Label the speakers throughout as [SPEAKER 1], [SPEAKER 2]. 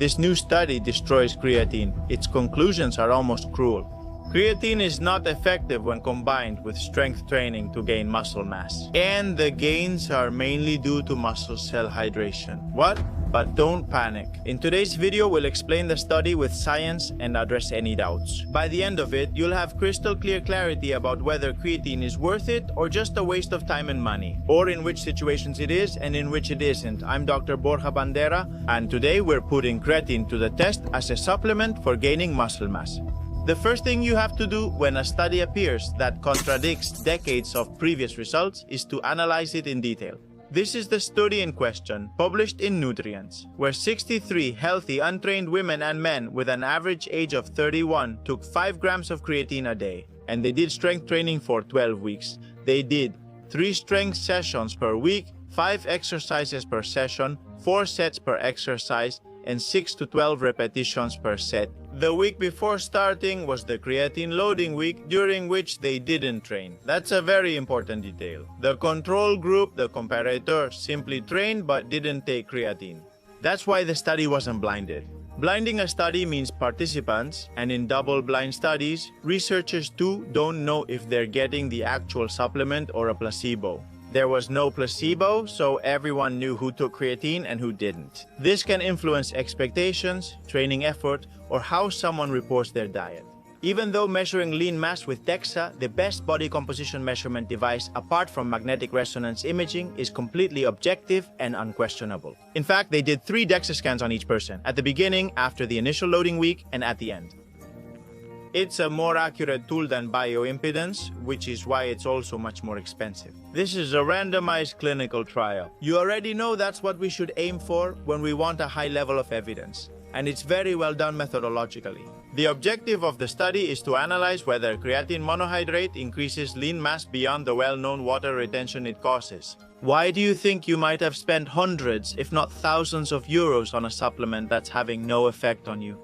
[SPEAKER 1] This new study destroys creatine. Its conclusions are almost cruel. Creatine is not effective when combined with strength training to gain muscle mass. And the gains are mainly due to muscle cell hydration. What? But don't panic. In today's video, we'll explain the study with science and address any doubts. By the end of it, you'll have crystal clear clarity about whether creatine is worth it or just a waste of time and money, or in which situations it is and in which it isn't. I'm Dr. Borja Bandera, and today we're putting creatine to the test as a supplement for gaining muscle mass. The first thing you have to do when a study appears that contradicts decades of previous results is to analyze it in detail. This is the study in question, published in Nutrients, where 63 healthy, untrained women and men with an average age of 31 took 5 grams of creatine a day, and they did strength training for 12 weeks. They did 3 strength sessions per week, 5 exercises per session, 4 sets per exercise, and 6 to 12 repetitions per set. The week before starting was the creatine loading week, during which they didn't train. That's a very important detail. The control group, the comparator, simply trained but didn't take creatine. That's why the study wasn't blinded. Blinding a study means participants, and in double-blind studies, researchers too don't know if they're getting the actual supplement or a placebo. There was no placebo, so everyone knew who took creatine and who didn't. This can influence expectations, training effort, or how someone reports their diet. Even though measuring lean mass with DEXA, the best body composition measurement device apart from magnetic resonance imaging, is completely objective and unquestionable. In fact, they did 3 DEXA scans on each person, at the beginning, after the initial loading week, and at the end. It's a more accurate tool than bioimpedance, which is why it's also much more expensive. This is a randomized clinical trial. You already know that's what we should aim for when we want a high level of evidence, and it's very well done methodologically. The objective of the study is to analyze whether creatine monohydrate increases lean mass beyond the well-known water retention it causes. Why do you think you might have spent hundreds, if not thousands of euros on a supplement that's having no effect on you?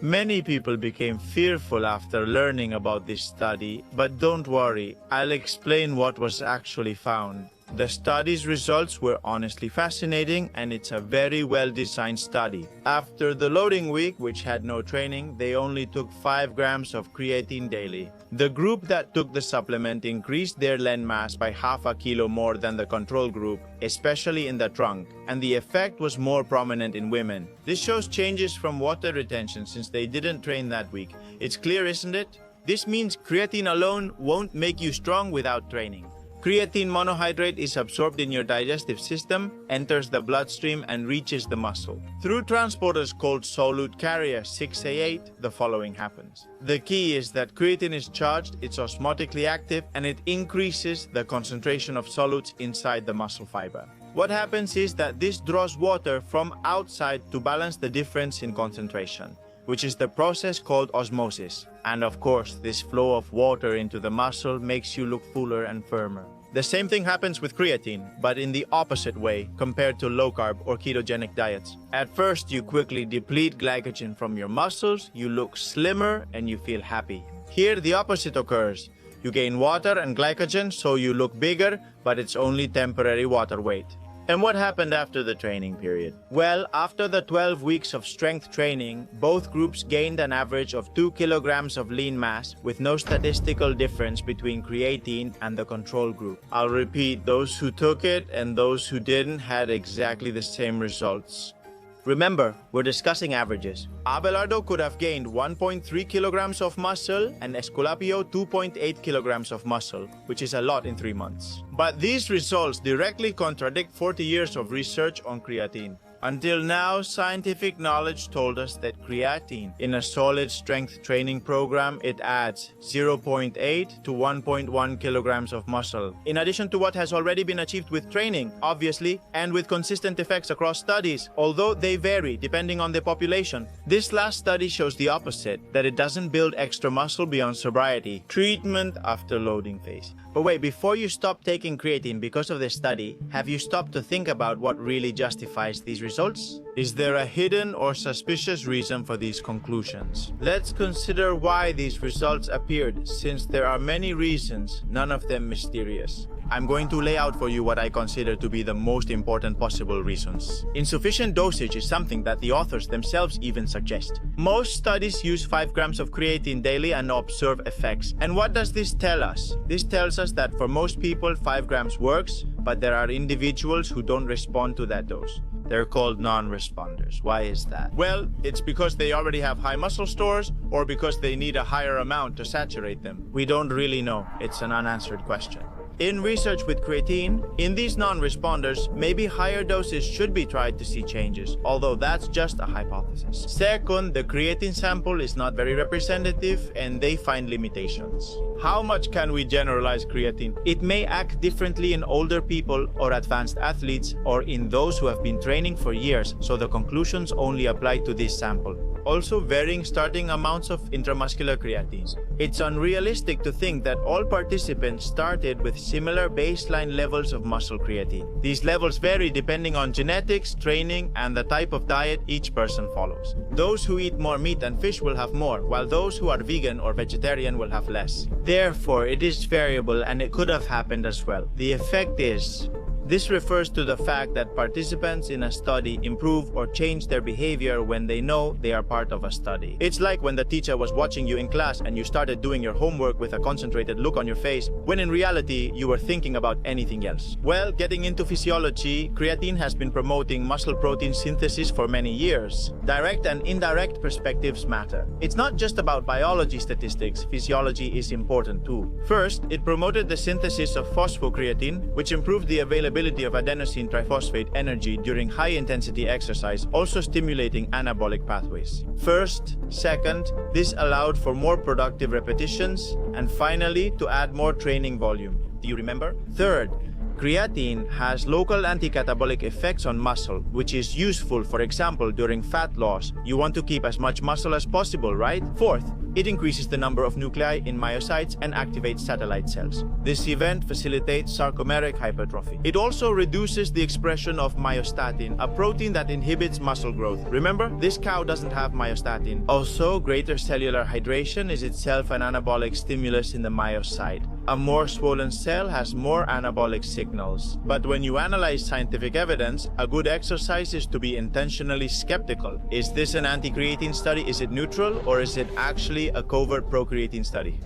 [SPEAKER 1] Many people became fearful after learning about this study, but don't worry, I'll explain what was actually found. The study's results were honestly fascinating, and it's a very well-designed study. After the loading week, which had no training, they only took 5 grams of creatine daily. The group that took the supplement increased their lean mass by half a kilo more than the control group, especially in the trunk, and the effect was more prominent in women. This shows changes from water retention since they didn't train that week. It's clear, isn't it? This means creatine alone won't make you strong without training. Creatine monohydrate is absorbed in your digestive system, enters the bloodstream, and reaches the muscle. Through transporters called solute carrier 6A8, the following happens. The key is that creatine is charged, it's osmotically active, and it increases the concentration of solutes inside the muscle fiber. What happens is that this draws water from outside to balance the difference in concentration, which is the process called osmosis. And of course, this flow of water into the muscle makes you look fuller and firmer. The same thing happens with creatine, but in the opposite way compared to low-carb or ketogenic diets. At first, you quickly deplete glycogen from your muscles, you look slimmer, and you feel happy. Here, the opposite occurs. You gain water and glycogen, so you look bigger, but it's only temporary water weight. And what happened after the training period? Well, after the 12 weeks of strength training, both groups gained an average of 2 kilograms of lean mass with no statistical difference between creatine and the control group. I'll repeat, those who took it and those who didn't had exactly the same results. Remember, we're discussing averages. Abelardo could have gained 1.3 kilograms of muscle and Esculapio 2.8 kilograms of muscle, which is a lot in 3 months. But these results directly contradict 40 years of research on creatine. Until now, scientific knowledge told us that creatine, in a solid strength training program, it adds 0.8 to 1.1 kilograms of muscle. In addition to what has already been achieved with training, obviously, and with consistent effects across studies, although they vary depending on the population. This last study shows the opposite, that it doesn't build extra muscle beyond sobriety. Treatment after loading phase. But wait, before you stop taking creatine because of this study, have you stopped to think about what really justifies these results? Is there a hidden or suspicious reason for these conclusions? Let's consider why these results appeared, since there are many reasons, none of them mysterious. I'm going to lay out for you what I consider to be the most important possible reasons. Insufficient dosage is something that the authors themselves even suggest. Most studies use 5 grams of creatine daily and observe effects. And what does this tell us? This tells us that for most people 5 grams works, but there are individuals who don't respond to that dose. They're called non-responders. Why is that? Well, it's because they already have high muscle stores or because they need a higher amount to saturate them. We don't really know. It's an unanswered question. In research with creatine, in these non-responders, maybe higher doses should be tried to see changes, although that's just a hypothesis. Second, the creatine sample is not very representative and they find limitations. How much can we generalize creatine? It may act differently in older people or advanced athletes or in those who have been training for years, so the conclusions only apply to this sample. Also, varying starting amounts of intramuscular creatine. It's unrealistic to think that all participants started with similar baseline levels of muscle creatine. These levels vary depending on genetics, training, and the type of diet each person follows. Those who eat more meat and fish will have more, while those who are vegan or vegetarian will have less. Therefore, it is variable and it could have happened as well. The effect is... This refers to the fact that participants in a study improve or change their behavior when they know they are part of a study. It's like when the teacher was watching you in class and you started doing your homework with a concentrated look on your face, when in reality you were thinking about anything else. Well, getting into physiology, creatine has been promoting muscle protein synthesis for many years. Direct and indirect perspectives matter. It's not just about biology statistics, physiology is important too. First, it promoted the synthesis of phosphocreatine, which improved the availability of adenosine triphosphate energy during high-intensity exercise, also stimulating anabolic pathways. First, second, this allowed for more productive repetitions, and finally, to add more training volume. Do you remember? Third, creatine has local anti-catabolic effects on muscle, which is useful, for example, during fat loss. You want to keep as much muscle as possible, right? Fourth, it increases the number of nuclei in myocytes and activates satellite cells. This event facilitates sarcomeric hypertrophy. It also reduces the expression of myostatin, a protein that inhibits muscle growth. Remember, this cow doesn't have myostatin. Also, greater cellular hydration is itself an anabolic stimulus in the myocyte. A more swollen cell has more anabolic signals. But when you analyze scientific evidence, a good exercise is to be intentionally skeptical. Is this an anti-creatine study? Is it neutral? Or is it actually a covert pro-creatine study?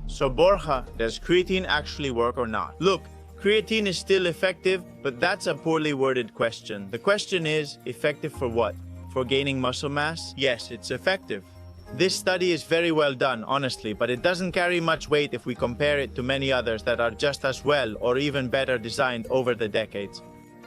[SPEAKER 1] So Borja, does creatine actually work or not? Look, creatine is still effective, but that's a poorly worded question. The question is, effective for what? For gaining muscle mass? Yes, it's effective. This study is very well done, honestly, but it doesn't carry much weight if we compare it to many others that are just as well or even better designed over the decades.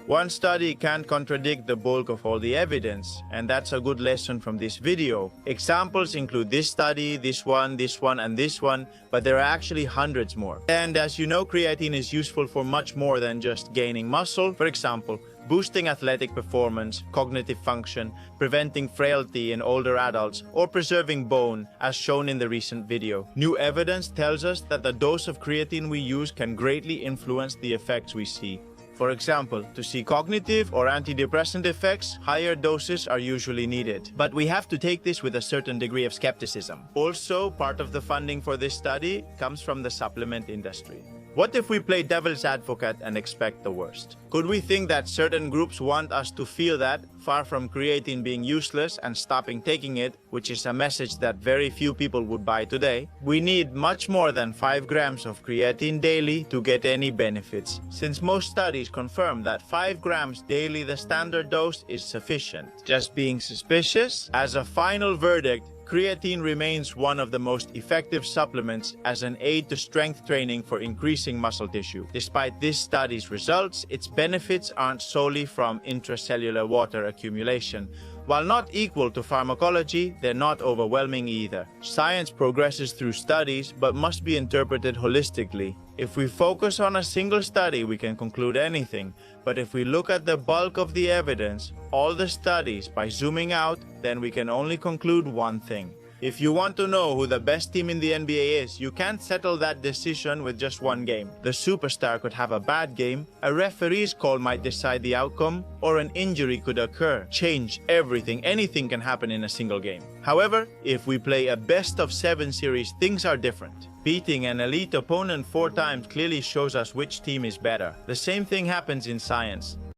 [SPEAKER 1] One study can't contradict the bulk of all the evidence, and that's a good lesson from this video. Examples include this study, this one, and this one, but there are actually hundreds more. And as you know, creatine is useful for much more than just gaining muscle. For example, boosting athletic performance, cognitive function, preventing frailty in older adults, or preserving bone, as shown in the recent video. New evidence tells us that the dose of creatine we use can greatly influence the effects we see. For example, to see cognitive or antidepressant effects, higher doses are usually needed. But we have to take this with a certain degree of skepticism. Also, part of the funding for this study comes from the supplement industry. What if we play devil's advocate and expect the worst? Could we think that certain groups want us to feel that, far from creatine being useless and stopping taking it, which is a message that very few people would buy today, we need much more than 5 grams of creatine daily to get any benefits, since most studies confirm that 5 grams daily, the standard dose, is sufficient. Just being suspicious? As a final verdict, creatine remains one of the most effective supplements as an aid to strength training for increasing muscle tissue. Despite this study's results, its benefits aren't solely from intracellular water accumulation. While not equal to pharmacology, they're not overwhelming either. Science progresses through studies, but must be interpreted holistically. If we focus on a single study, we can conclude anything. But if we look at the bulk of the evidence, all the studies, by zooming out, then we can only conclude one thing. If you want to know who the best team in the NBA is, you can't settle that decision with just one game. The superstar could have a bad game, a referee's call might decide the outcome, or an injury could occur, change everything. Anything can happen in a single game. However, if we play a best-of-7 series, things are different. Beating an elite opponent 4 times clearly shows us which team is better. The same thing happens in science.